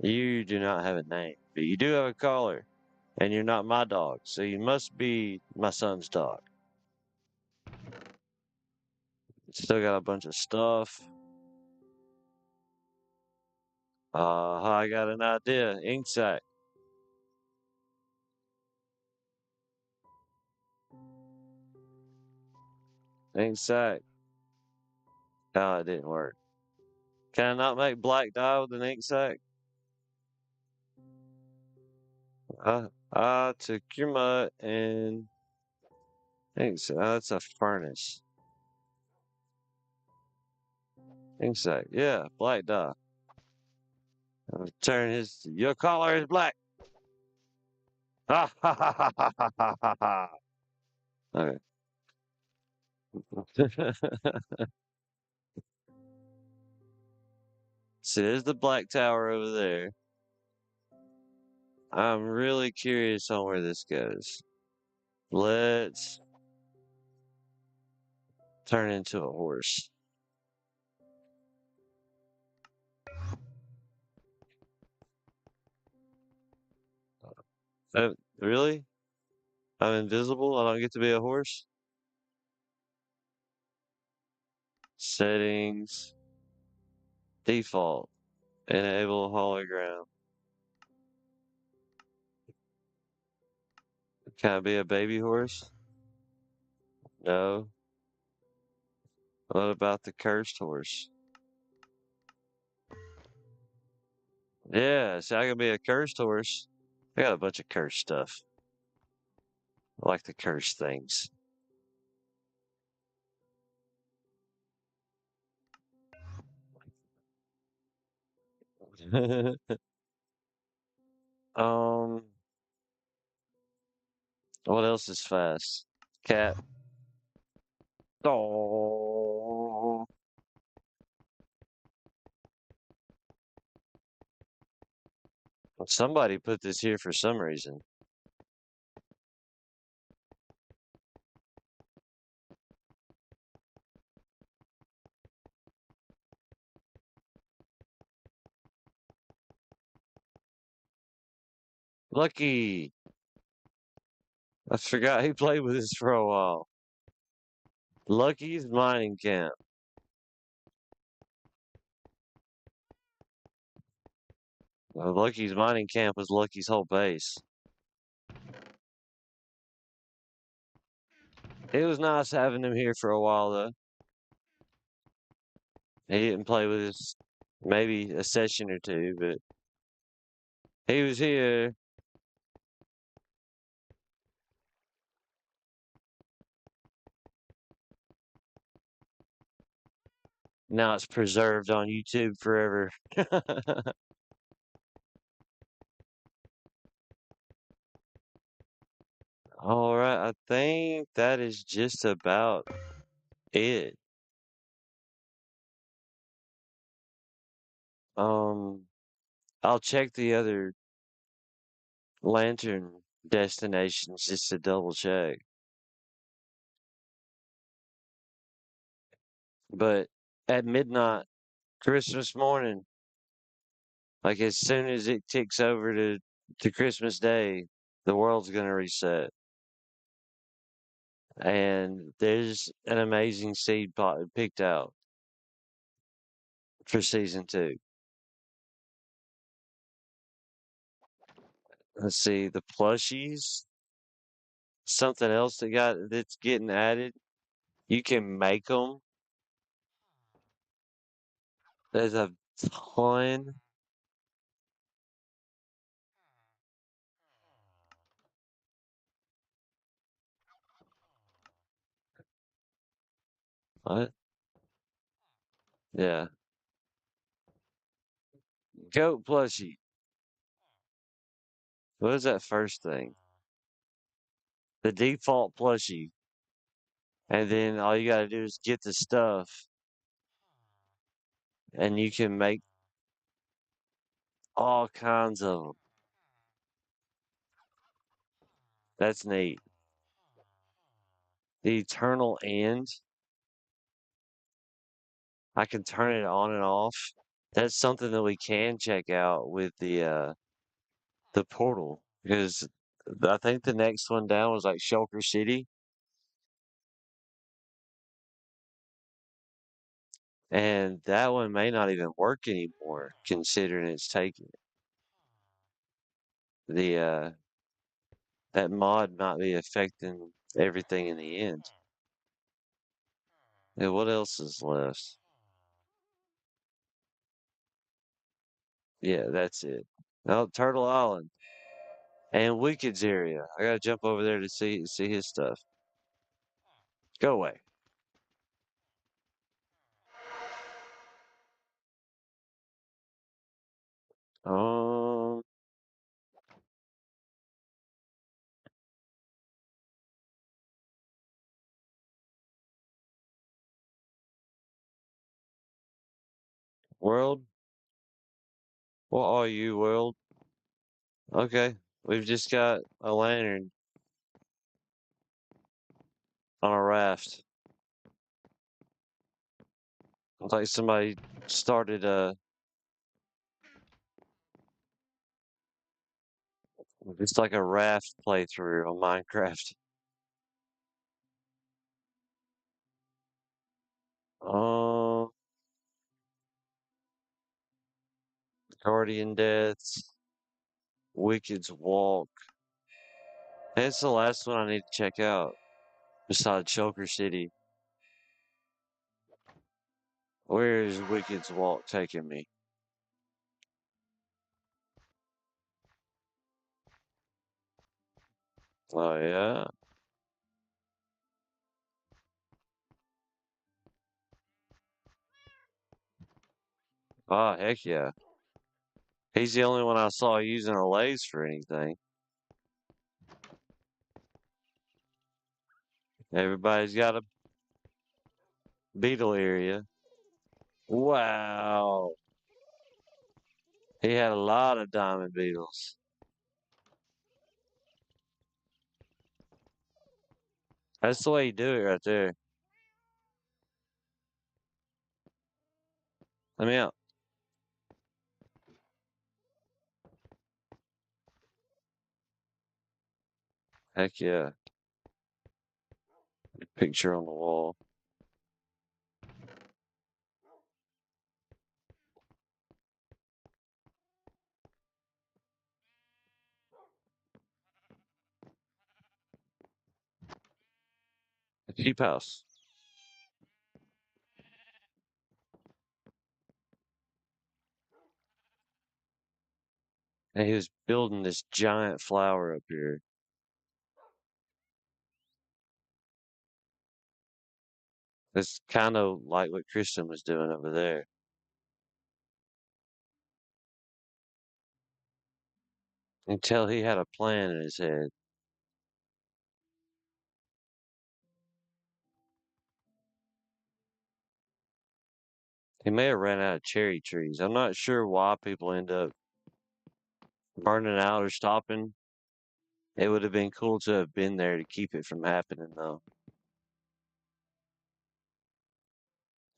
You do not have a name, but you do have a collar, and you're not my dog, so you must be my son's dog. Still got a bunch of stuff. I got an idea. Ink sac. Ink sac. Oh, it didn't work. Can I not make black dye with an ink sac? I took your mud and ink sac. Oh, that's a furnace. Ink sac. Yeah, black dye. I'll turn your collar is black. Ha ha ha ha ha ha ha ha. Okay. So there's the black tower over there. I'm really curious on where this goes. Let's turn into a horse. Really? I'm invisible? I don't get to be a horse? Settings. Default. Enable hologram. Can I be a baby horse? No. What about the cursed horse? Yeah, so I can be a cursed horse. I got a bunch of cursed stuff. I like the cursed things. um, what else is fast? Cat. Oh, somebody put this here for some reason. Lucky. I forgot he played with this for a while. Lucky's mining camp. Lucky's mining camp was Lucky's whole base. It was nice having him here for a while, though. He didn't play with us maybe a session or two, but he was here. Now it's preserved on YouTube forever. All right, I think that is just about it. Um, I'll check the other lantern destinations just to double check. But at midnight, Christmas morning, like as soon as it ticks over to Christmas Day, the world's gonna reset. And there's an amazing seed pot picked out for season 2. Let's see, the plushies, something else that's getting added. You can make them. There's a ton. What? Yeah. Goat plushie. What is that first thing? The default plushie. And then all you gotta do is get the stuff and you can make all kinds of them. That's neat. The eternal end. I can turn it on and off. That's something that we can check out with the portal because I think the next one down was like Shulker City, and that one may not even work anymore considering it's taken. The that mod might be affecting everything in the end. And what else is left? Yeah, that's it. Oh, Turtle Island and Wicked's area. I gotta jump over there to see his stuff. Go away. Um, world. What are you, world? Okay, we've just got a lantern on a raft. Looks like somebody started it's like a raft playthrough on Minecraft. Um, Guardian Deaths, Wicked's Walk. That's the last one I need to check out besides Shulker City. Where is Wicked's Walk taking me? Oh yeah. Oh heck yeah. He's the only one I saw using a laze for anything. Everybody's got a beetle area. Wow. He had a lot of diamond beetles. That's the way you do it right there. Let me out. Heck yeah. Picture on the wall. A sheep house. And he was building this giant flower up here. It's kind of like what Kristen was doing over there. Until he had a plan in his head. He may have ran out of cherry trees. I'm not sure why people end up burning out or stopping. It would have been cool to have been there to keep it from happening, though.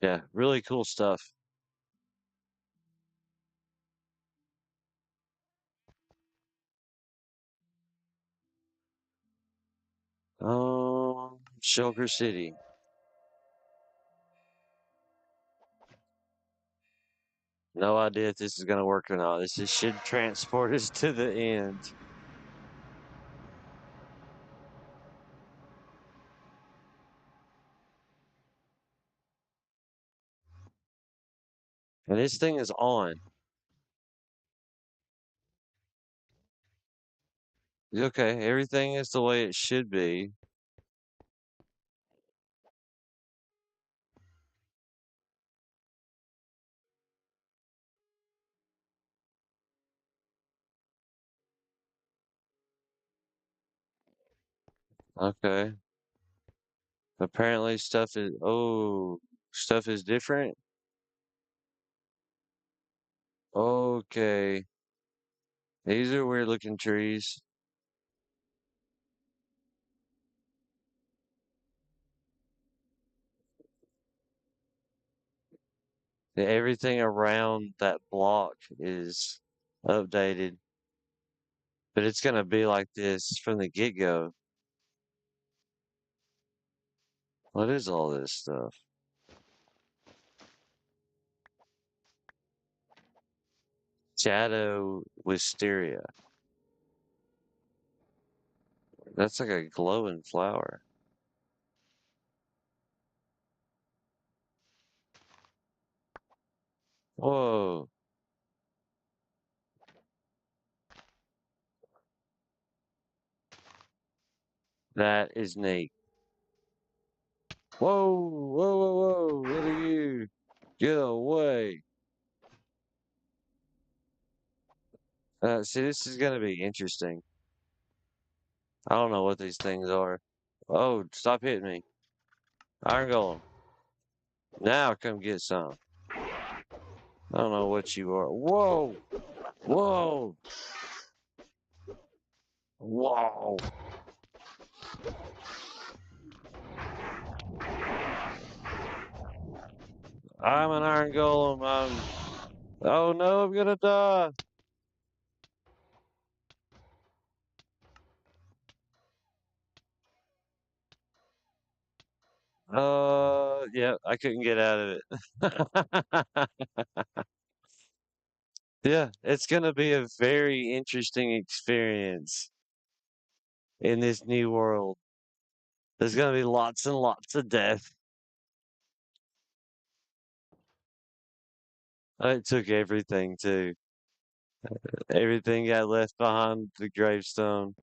Yeah, really cool stuff. Shulker City. No idea if this is gonna work or not. This should transport us to the end. And this thing is on. Okay, everything is the way it should be. Okay. Apparently stuff is different. Okay. These are weird looking trees. Everything around that block is updated, but it's gonna be like this from the get-go. What is all this stuff? Shadow wisteria. That's like a glowing flower. Whoa, that is neat. Whoa, whoa, whoa, whoa, what are you? Get away. See, this is gonna be interesting. I don't know what these things are. Oh, stop hitting me. Iron Golem. Now come get some. I don't know what you are. Whoa! Whoa! Whoa! I'm an Iron Golem. Oh no, I'm gonna die. Yeah, I couldn't get out of it. Yeah, it's gonna be a very interesting experience in this new world. There's gonna be lots and lots of death. It took everything too. Everything got left behind the gravestone.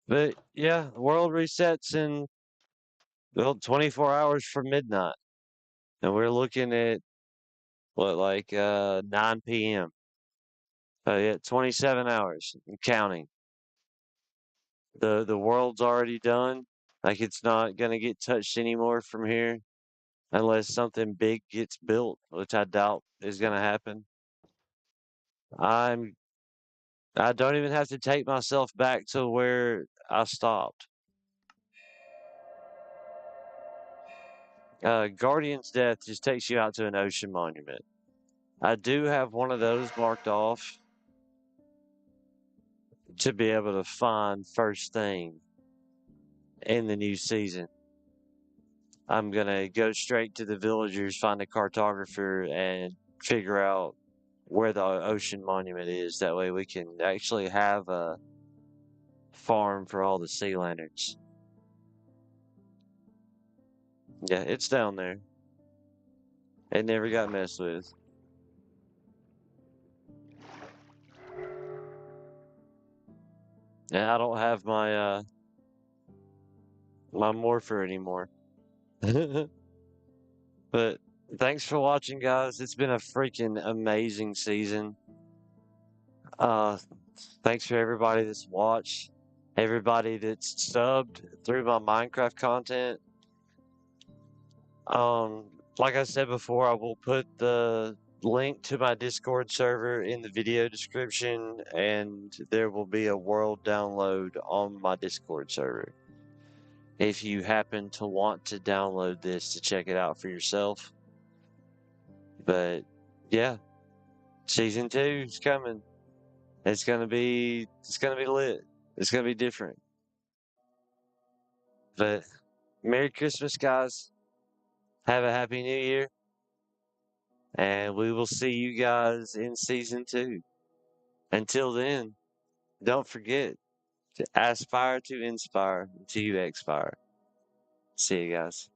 But yeah, the world resets in, well, 24 hours from midnight. And we're looking at what, like 9 p.m. Yeah, 27 hours and counting. The world's already done. Like it's not gonna get touched anymore from here unless something big gets built, which I doubt is gonna happen. I'm I don't even have to take myself back to where I stopped. Guardian's Death just takes you out to an ocean monument. I do have one of those marked off to be able to find first thing in the new season. I'm gonna go straight to the villagers, find a cartographer, and figure out where the ocean monument is. That way we can actually have a farm for all the sea lanterns. Yeah, it's down there. It never got messed with. And I don't have my morpher anymore. But thanks for watching, guys. It's been a freaking amazing season. Uh, thanks for everybody that's watched, everybody that's subbed through my Minecraft content. Um, like I said before, I will put the link to my Discord server in the video description, and there will be a world download on my Discord server. If you happen to want to download this to check it out for yourself. But yeah, season 2 is coming. It's gonna be lit. It's gonna be different. But Merry Christmas, guys. Have a Happy New Year. And we will see you guys in season 2. Until then, don't forget to aspire to inspire until you expire. See you guys.